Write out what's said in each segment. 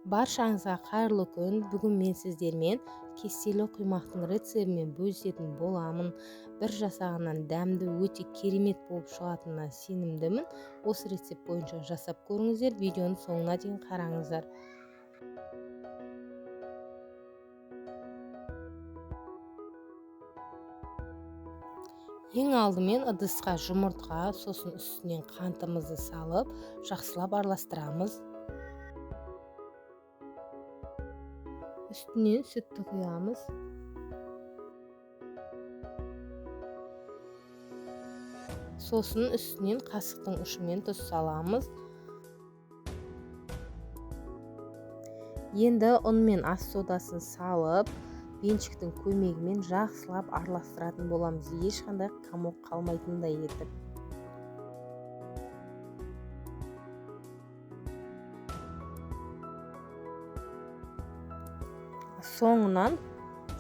Баршаңызға қайырлы күн. Бүгін мен сіздермен кестелі құймақтың рецебімен бөлісетін боламын. Бір жасағаннан дәмді өте керемет болып шығатынына сенімдімін. Осы рецепт бойынша жасап көріңіздер. Видеоны соңына дейін қараңыздар. Ең алдымен ыдысқа жұмыртқа, сосын үстінен қантымызды салып, жақсылап араластырамыз. Үстінен сүтті құямыз. Сосын үстінен қасықтың ұшымен тұз саламыз. Енді ұн мен ас содасын салып, беншіктің көмегімен жақсылап араластыратын боламыз, ешқандай қамық қалмайтындай етіп. Соңынан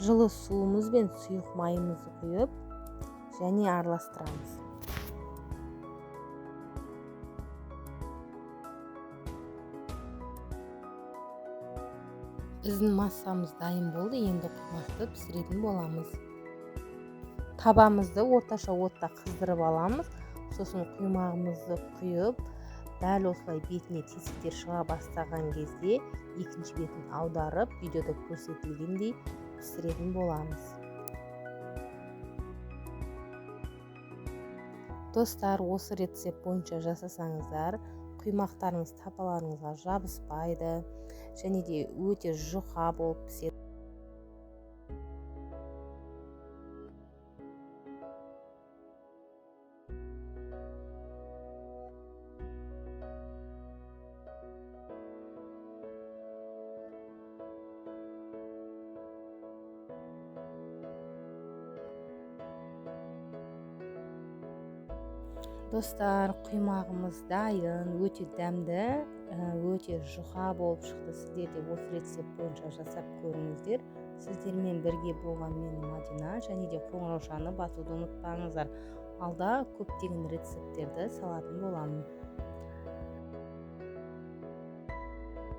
жылы суымыз бен сұйық майымызды құйып, және араластырамыз. Біздің массамыз дайын болды, енді құймақты пісіретін боламыз. Табамызды орташа отта қыздырып аламыз, сосын құймағымызды құйып, дәл осылай бетіне тесіктер шыға бастаған кезде екінші бетін аударып, видеода көрсетілгендей пісіретін боламыз. Достар, осы рецепт бойынша жасасаңыздар, құймақтарыңыз тапаларыңызға жабыспайды, және де өте жұқа болып піседі. Достар, құймағымыз дайын, өте дәмді, өте жұқа болып шықты. Сіздер де осы рецепт бойынша жасап көріңіздер. Сіздермен бірге болған мен Мадина, және де қоңыраушаны басуды ұмытпаңыздар. Алда көптеген рецепттерді салатын боламын.